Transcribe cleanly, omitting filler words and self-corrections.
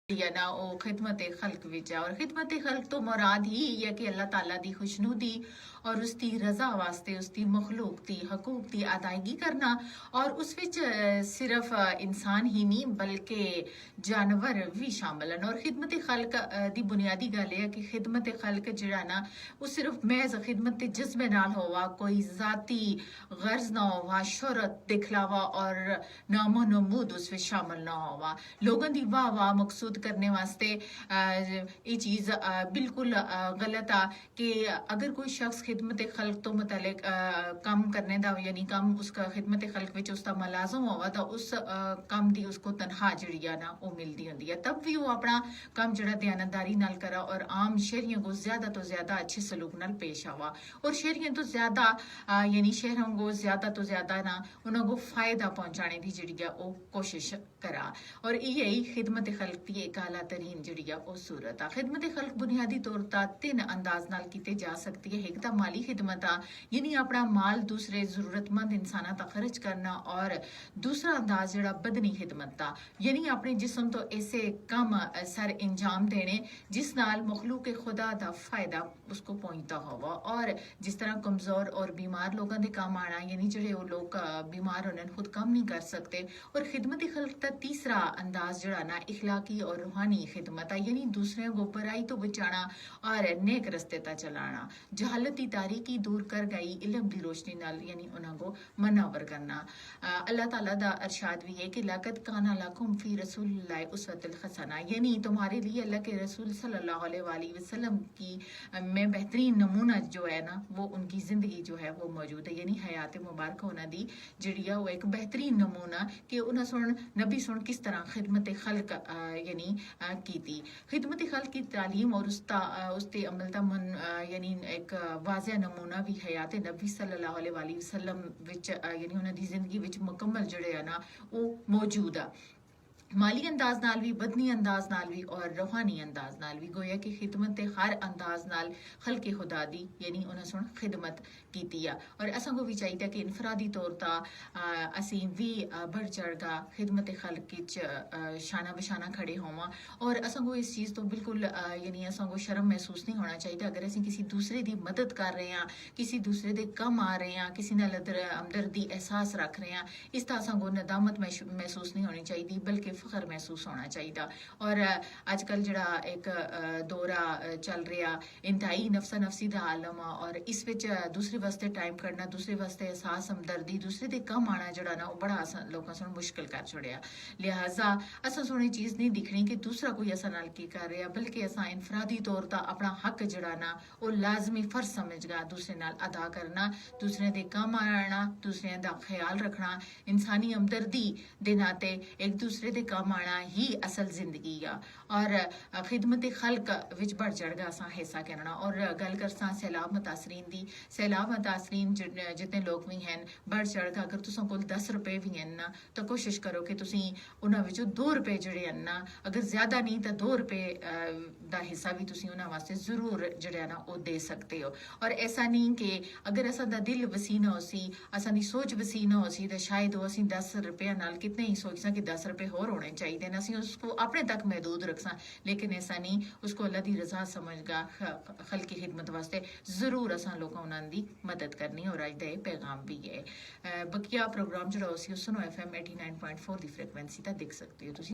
या ना वो खिदमत खल्क विच है। और खिदमत खल्क तो मुराद ही है कि अल्लाह ताला दी खुशनुदी और उसकी रजा वास्ते उसकी मखलूक दी हकूक दी अदायगी करना। और उस विच सिर्फ इंसान ही नहीं बल्कि जानवर भी शामिल हैं। और खिदमत खल्क दी बुनियादी गल है कि खिदमत खल्क जिहड़ा ना वो सिर्फ महज खिदमत जज्बे नाल होवा, कोई जाती गर्ज ना होवा, शोहरत दिखलावा और नामो नमूद उस विच शामिल ना होवा। लोगों दी वाह वाह मकसूद करने वास्ते ये चीज़ बिल्कुल गलत आ कि अगर कोई शख्स खिदमत खल्क तो मुतलिक कम करने दा यानी कम उसका खिदमत खल्क विच उसका मलाजम होवा तो उस कम दी उसको तनखा जिहड़ी आ ना वो मिलदी हुंदी है। तब भी वो अपना कम जिहड़ा दयानतदारी नाल करा और आम शहरियों को ज्यादा तो ज्यादा अच्छे सलूक नाल पेश आवा। और शहरियों तो ज्यादा यानी शहरों को ज्यादा तो ज्यादा ना उन्हों को फायदा पहुंचाने की जिहड़ी आ वो कोशिश करा। और यही खिदमत खल्क की एक आला तरीन जिहड़ी आ वो सूरत आ। खिदमत खल्क बुनियादी तौर पर 3 अंदाज नाल कीते जा सकती है। एक तो माली खिदमत आ यानी अपना माल दूसरे जरूरतमंद इंसाना तक खर्च करना। और दूसरा अंदाज जिहड़ा बदनी खिदमत आ यानी अपने जिस्म तो ऐसे कम सर अंजाम देने जिस नाल मखलूक खुदा दा फायदा उसको पहुंचता होवा। और जिस तरह कमजोर और बीमार लोगों के काम आना यानी जिहड़े वो लोग बीमार होने खुद काम नहीं कर सकते। और खिदमत खल्क का तीसरा अंदाज जिहड़ा ना इखलाकी और रूहानी खिदमत है यानी दूसरे को बुराई तो बचाना और नेक रस्ते तक चलाना। जहालती तारीकी दूर कर गई इल्म दी रोशनी नाल यानी उन्हां को मनावर करना। अल्लाह ताला दा अरशाद भी है कि लक़द काना लकुम फी रसूलिल्लाहि उस्वतुल हसना यानी तुम्हारे लिए अल्लाह के रसूल सल्लल्लाहु अलैहि वसल्लम की में बेहतरीन नमूना जो है ना वो उनकी जिंदगी जो है वो मौजूद है। यानी हयात मुबारक होना दी जिहड़ी आ वो एक बेहतरीन नमूना कि उन्हें सुन नबी सुन किस तरह खिदमत खल्क यानी की थी। खिदमत खल्क की तालीम और उसते अमल का मन यानी एक वाज़ह नमूना भी हयात नबी सल्लल्लाहु अलैहि वसल्लम विच यानी उन्हां दी जिंदगी विच मुकम्मल जिहड़े आ ना वो मौजूद आ। माली अंदाज नाल भी बदनी अंदाज नाल भी और रूहानी अंदाज नाल भी गोया कि खिदमत हर अंदाज नाल खल्के खुदा दी यानी उन्हें सुन खिदमत कीती आ। और असां को भी चाहिए कि इनफरादी तौर पर असीं भी बढ़ चढ़ का खिदमत खल्क विच शाना बशाना खड़े होवां। और असां को इस चीज़ तो बिल्कुल यानी असां को शर्म महसूस नहीं होना चाहिए अगर असीं किसी दूसरे की मदद कर रहे हैं, किसी दूसरे के कम आ रहे हैं, किसी नाल हमदर्दी एहसास रख रहे हैं, इस तरह असां को नदामत महसूस नहीं होनी चाहिए बल्कि फखर महसूस होना चाहिए। और आजकल जड़ा एक दौरा चल रहा इंतहाई नफसा नफसी का आलम आ और इस विच दूसरे वास्ते टाइम कढ़ना, दूसरे वास्ते एहसास हमदर्दी, दूसरे दे कम आना जड़ा ना बड़ा लोगों से मुश्किल कर छोड़िया। लिहाजा असा सोनी चीज़ नहीं दिखनी कि दूसरा कोई असा नाल की कर रहा बल्कि असा इनफरादी तौर पर अपना हक जड़ा ना वो लाजमी फर्ज समझगा दूसरे नाल अदा करना, दूसरे दे कम आना, दूसरे का ख्याल रखना, इंसानी हमदर्दी दे नाते एक दूसरे दे काम आना ही असल जिंदगी आ। और खिदमत खल्क विच बढ़ चढ़ गा असा हिस्सा करना। और गल करसा सैलाब मुतासरीन दी, सैलाब मुतासरीन जितने लोग भी हैं बढ़ चढ़ का अगर तुसां कोल 10 रुपए भी हैं ना तो कोशिश करो कि तुसी उन्हां विचों 2 रुपए जिहड़े हैं ना अगर ज्यादा नहीं तो 2 रुपए दा हिस्सा भी तुसी उन्हां वास्ते जरूर जिहड़ा ना वो दे सकते हो। और ऐसा नहीं कि अगर असा दा दिल वसी ना होसी, असा दी सोच वसी ना होसी तो शायद वो असी 10 रुपया नाल कितने ही सोचसा कि 10 रुपए होर होने चाहिए ना, उसको अपने तक महदूद रखसा। लेकिन ऐसा नहीं, उसको अल्लाह दी रजा समझगा खल की खिदमत वास्ते जरूर असा लोगों उन्होंने दी मदद करनी। और अज का पैगाम भी है। बकिया प्रोग्राम जो सुनो FM 89.4 की फ्रिक्वेंसी तक देख सकते हो तुसी।